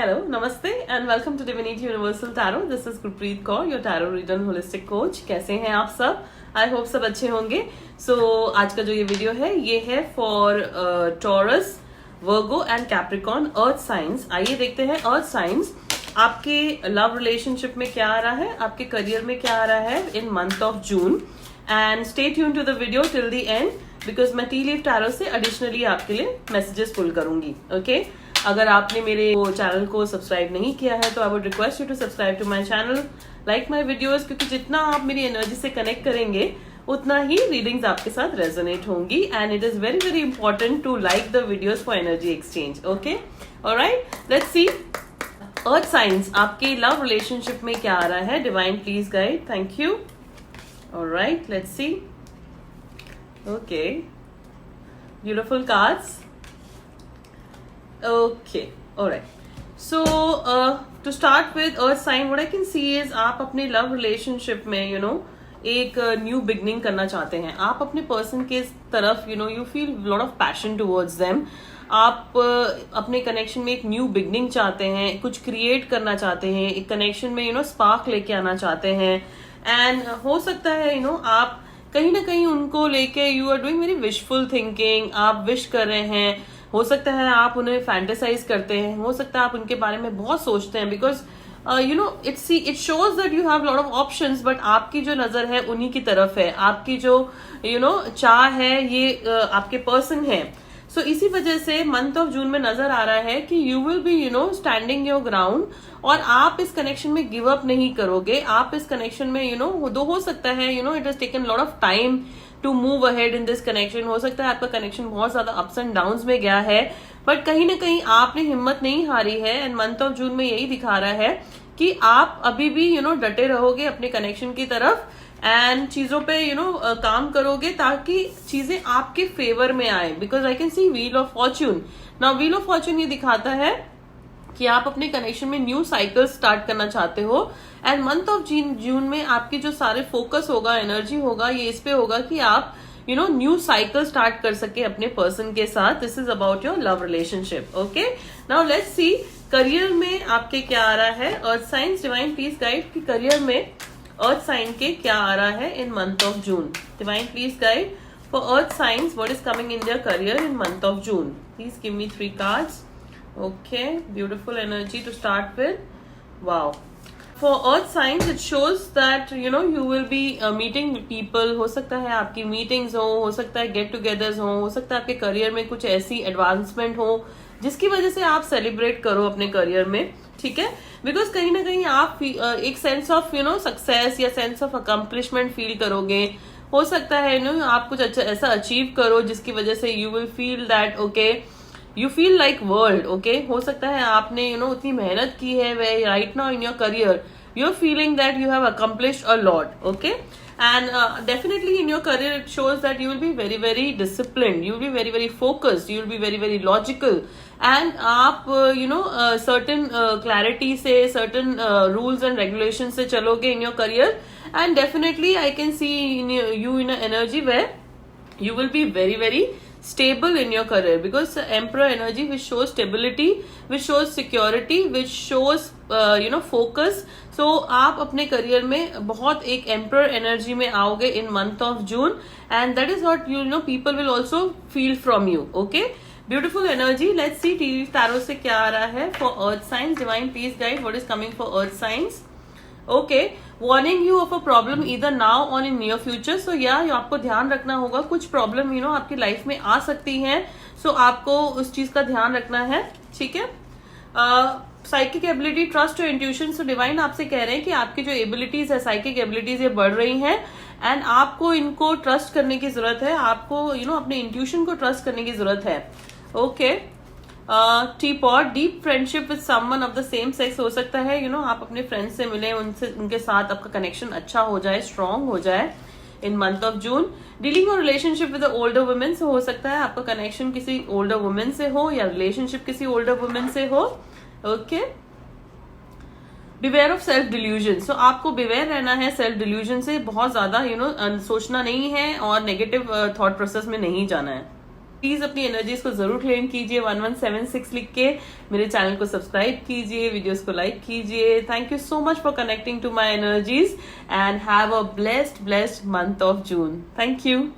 Hello, Namaste, and welcome to Divinity Universal Tarot. This is Gurpreet Kaur, your tarot reader and holistic coach. कैसे हैं आप सब? I hope सब अच्छे होंगे. So आज का जो ये वीडियो है ये है for Taurus, Virgo and Capricorn Earth signs. आइए देखते हैं Earth signs आपके लव रिलेशनशिप में क्या आ रहा है, आपके करियर में क्या आ रहा है in month of June. And stay tuned to the video till the end because मैं टी लीफ टैरो से additionally आपके लिए messages पुल करूंगी. Okay? अगर आपने मेरे चैनल को सब्सक्राइब नहीं किया है तो I would request you to subscribe to my channel, like my videos, क्योंकि जितना आप मेरी एनर्जी से कनेक्ट करेंगे उतना ही रीडिंग्स आपके साथ रेजोनेट होंगी. And it is very very important to like the videos for energy exchange. Okay, alright, let's see earth science आपके लव रिलेशनशिप में क्या आ रहा है. Divine please guide. Thank you. Alright, let's see. Okay, beautiful cards. Okay, alright. So to start with Earth sign, what I can see is आप अपने love relationship में एक न्यू बिगनिंग करना चाहते हैं. आप अपने पर्सन के तरफ you feel lot of passion towards them. आप अपने कनेक्शन में एक न्यू बिगनिंग चाहते हैं, कुछ क्रिएट करना चाहते हैं, एक कनेक्शन में स्पार्क लेके आना चाहते हैं. एंड हो सकता है आप कहीं ना कहीं उनको लेके you are doing very wishful thinking. आप विश कर रहे हैं, हो सकता है आप उन्हें फैंटेसाइज करते हैं, हो सकता है आप उनके बारे में बहुत सोचते हैं. Because it shows that you have lot of options, but आपकी जो नजर है उन्हीं की तरफ है. आपकी जो चाह है ये आपके पर्सन है. सो इसी वजह से मंथ ऑफ जून में नजर आ रहा है कि you will B standing your ground, और आप इस कनेक्शन में गिव अप नहीं करोगे. आप इस कनेक्शन में दो हो सकता है it has taken lot of time to move ahead in this connection. हो सकता है आपका कनेक्शन बहुत ज्यादा अप्स एंड डाउन्स में गया है, बट कहीं ना कहीं आपने हिम्मत नहीं हारी है. एंड मंथ ऑफ जून में यही दिखा रहा है कि आप अभी भी डटे रहोगे अपने कनेक्शन की तरफ एंड चीजों पे काम करोगे ताकि चीजें आपके फेवर में आए. Because I can C wheel of Fortune. Now wheel of Fortune ये दिखाता है कि आप अपने कनेक्शन में न्यू साइकिल स्टार्ट करना चाहते हो. एंड मंथ ऑफ जून में आपके जो सारे फोकस होगा, एनर्जी होगा, ये इस पे होगा कि आप न्यू साइकिल स्टार्ट कर सके अपने पर्सन के साथ. This is about your love relationship. Okay, now let's see career में आपके क्या आ रहा है. Earth science divine please guide कि करियर में अर्थ साइन के क्या आ रहा है इन month of June. Divine please guide for earth science what is coming in their career in month of June. Please give me 3 cards. Okay, beautiful energy to start with. Wow. For earth signs it shows that you will be meeting people. हो सकता है आपकी meetings हो सकता है get togethers हो सकता है आपके करियर में कुछ ऐसी एडवांसमेंट हो जिसकी वजह से आप सेलिब्रेट करो अपने करियर में. ठीक है, बिकॉज कहीं ना कहीं आप एक सेंस ऑफ सक्सेस या सेंस ऑफ अकम्पलिशमेंट फील करोगे. हो सकता है आप कुछ अच्छा ऐसा अचीव करो जिसकी वजह से you will feel that okay you feel like world. Okay, हो सकता है आपने उतनी मेहनत की है वे right now in your career you are feeling that you have accomplished a lot. Okay, and definitely in your career it shows that you will be very very disciplined, you will be very very focused, you will be very very logical. And आप certain clarity से, certain rules and regulation से चलोगे in your career. And definitely I can see you in energy where you will be very very stable in your career because emperor energy which shows stability, which shows security, which shows focus. So आप अपने career में बहुत एक emperor energy में आओगे in month of June and that is what people will also feel from you. Okay, beautiful energy. Let's see tarot से क्या आ रहा है for earth signs. Divine please guide what is coming for earth signs. Okay, warning you of a problem either now और in near future. सो आपको ध्यान रखना होगा, कुछ प्रॉब्लम आपकी लाइफ में आ सकती हैं. सो आपको उस चीज का ध्यान रखना है. ठीक है, साइकिक एबिलिटी, ट्रस्ट और इंट्यूशन. सो डिवाइन आपसे कह रहे हैं कि आपकी जो एबिलिटीज है, साइकिक एबिलिटीज, ये बढ़ रही हैं एंड आपको इनको ट्रस्ट करने की जरूरत है. आपको अपने इंट्यूशन को ट्रस्ट करने की जरूरत है. Okay, teapot, deep friendship with someone of the same sex. हो सकता है आप अपने फ्रेंड्स से मिले, उनके साथ आपका कनेक्शन अच्छा हो जाए, स्ट्रांग हो जाए इन मंथ ऑफ जून. डीलिंग और रिलेशनशिप विद ओल्डर वुमेन. से हो सकता है आपका कनेक्शन किसी ओल्डर वुमेन से हो या रिलेशनशिप किसी ओल्डर वुमेन से हो. Okay, beware of self delusion. So आपको बिवेयर रहना है सेल्फ डिल्यूजन से. बहुत ज्यादा सोचना नहीं है और नेगेटिव थॉट प्रोसेस में नहीं जाना है. प्लीज अपनी एनर्जीज को जरूर क्लेम कीजिए 1176 लिख के, मेरे चैनल को सब्सक्राइब कीजिए, वीडियोस को लाइक कीजिए. Thank you so much for connecting to my energies and have a blessed month of June. Thank you.